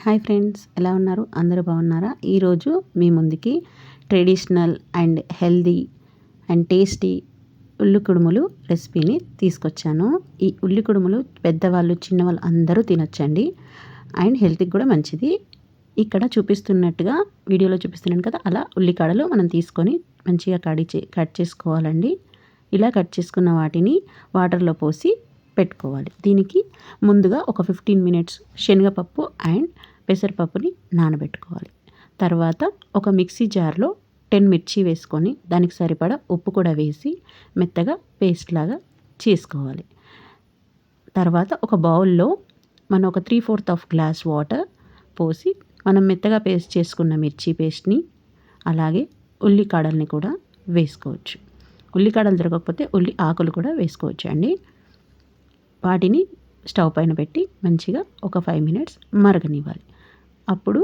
Hi friends, ఎలా ఉన్నారు? అందరూ బాగున్నారా? ఈరోజు మీ ముందుకి traditional and healthy and tasty ఉల్లి కుడుములు రెసిపీని తీసుకొచ్చాను. ఈ ఉల్లి కుడుములు పెద్దవాళ్ళు చిన్నవాళ్ళు అందరూ తినొచ్చండి. అండ్ హెల్త్కి కూడా మంచిది. ఇక్కడ చూపిస్తున్నట్టుగా వీడియోలో చూపిస్తున్నాను కదా, అలా ఉల్లికాడలు మనం తీసుకొని మంచిగా కట్ చేసుకోవాలండి. ఇలా కట్ చేసుకున్న వాటిని వాటర్లో పోసి పెట్టుకోవాలి. దీనికి ముందుగా ఒక 15 మినిట్స్ శనగపప్పు అండ్ పెసరపప్పుని నానబెట్టుకోవాలి. తర్వాత ఒక మిక్సీ జార్లో 10 మిర్చి వేసుకొని దానికి సరిపడా ఉప్పు కూడా వేసి మెత్తగా పేస్ట్ లాగా చేసుకోవాలి. తర్వాత ఒక బౌల్లో మనం ఒక 3/4 గ్లాస్ వాటర్ పోసి మనం మెత్తగా పేస్ట్ చేసుకున్న మిర్చి పేస్ట్ని అలాగే ఉల్లికాడల్ని కూడా వేసుకోవచ్చు. ఉల్లికాడలు దొరకకపోతే ఉల్లి ఆకులు కూడా వేసుకోవచ్చు అండి. వాటిని స్టవ్ పైన పెట్టి మంచిగా ఒక 5 మినిట్స్ మరగనివ్వాలి. అప్పుడు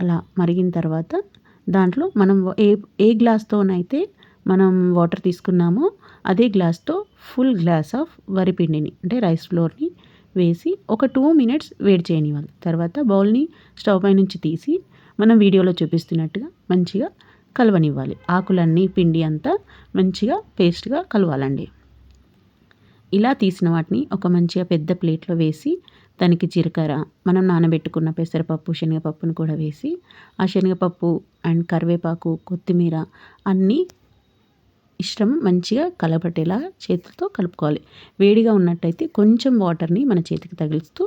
అలా మరిగిన తర్వాత దాంట్లో మనం ఏ గ్లాస్తోనైతే మనం వాటర్ తీసుకున్నామో అదే గ్లాస్తో ఫుల్ గ్లాస్ ఆఫ్ వరిపిండిని అంటే రైస్ ఫ్లోర్ని వేసి ఒక 2 మినిట్స్ వేడి చేయనివ్వాలి. తర్వాత బౌల్ని స్టవ్ పై నుంచి తీసి మనం వీడియోలో చూపిస్తున్నట్టుగా మంచిగా కలవనివ్వాలి. ఆకులన్నీ పిండి అంతా మంచిగా పేస్ట్గా కలవాలండి. ఇలా తీసిన వాటిని ఒక మంచిగా పెద్ద ప్లేట్లో వేసి దానికి జీలకర్ర, మనం నానబెట్టుకున్న పెసరపప్పు, శనగపప్పును కూడా వేసి ఆ శనగపప్పు అండ్ కరివేపాకు, కొత్తిమీర అన్నీ ఇష్టం మంచిగా కలబట్టేలా చేతులతో కలుపుకోవాలి. వేడిగా ఉన్నట్టయితే కొంచెం వాటర్ని మన చేతికి తగిలిస్తూ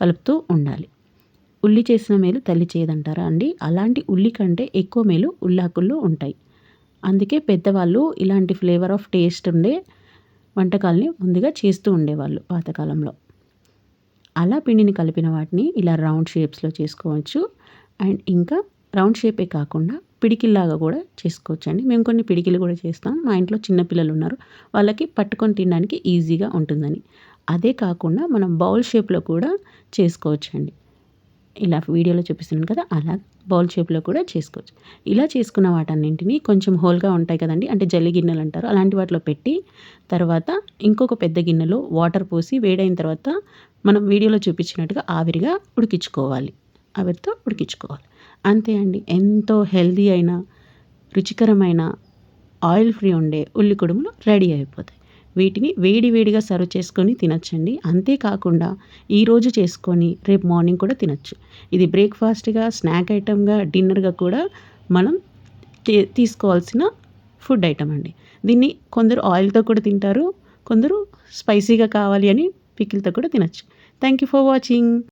కలుపుతూ ఉండాలి. ఉల్లి చేసిన మేలు తల్లి చేయదంటారా అండి? అలాంటి ఉల్లి కంటే ఎక్కువ మేలు ఉల్లాకుల్లో ఉంటాయి. అందుకే పెద్దవాళ్ళు ఇలాంటి ఫ్లేవర్ ఆఫ్ టేస్ట్ ఉండే వంటకాలని ముందుగా చేస్తూ ఉండేవాళ్ళు పాతకాలంలో. అలా పిండిని కలిపిన వాటిని ఇలా రౌండ్ షేప్స్లో చేసుకోవచ్చు. అండ్ ఇంకా రౌండ్ షేపే కాకుండా పిడికిల్లాగా కూడా చేసుకోవచ్చండి. మేము కొన్ని పిడికిలు కూడా చేస్తాం. మా ఇంట్లో చిన్నపిల్లలు ఉన్నారు, వాళ్ళకి పట్టుకొని తినడానికి ఈజీగా ఉంటుందని. అదే కాకుండా మనం బౌల్ షేప్లో కూడా చేసుకోవచ్చండి. ఇలా వీడియోలో చూపిస్తున్నాను కదా, అలా బౌల్ షేప్లో కూడా చేసుకోవచ్చు. ఇలా చేసుకున్న వాటన్నింటినీ కొంచెం హోల్గా ఉంటాయి కదండి, అంటే జల్లి గిన్నెలు అంటారు, అలాంటి వాటిలో పెట్టి తర్వాత ఇంకొక పెద్ద గిన్నెలో వాటర్ పోసి వేడైన తర్వాత మనం వీడియోలో చూపించినట్టుగా ఆవిరిగా ఉడికించుకోవాలి. ఆవిరితో ఉడికించుకోవాలి. అంతే అండి. ఎంతో హెల్దీ అయిన రుచికరమైన ఆయిల్ ఫ్రీ ఉండే ఉల్లి కుడుములు రెడీ అయిపోతాయి. వీటిని వేడివేడిగా సర్వ్ చేసుకొని తినచ్చండి. అంతేకాకుండా ఈరోజు చేసుకొని రేపు మార్నింగ్ కూడా తినచ్చు. ఇది బ్రేక్ఫాస్ట్గా, స్నాక్ ఐటమ్గా, డిన్నర్గా కూడా మనం తీసుకోవాల్సిన ఫుడ్ ఐటమ్ అండి. దీన్ని కొందరు ఆయిల్తో కూడా తింటారు, కొందరు స్పైసీగా కావాలి అని పికిల్తో కూడా తినచ్చు. Thank you for watching.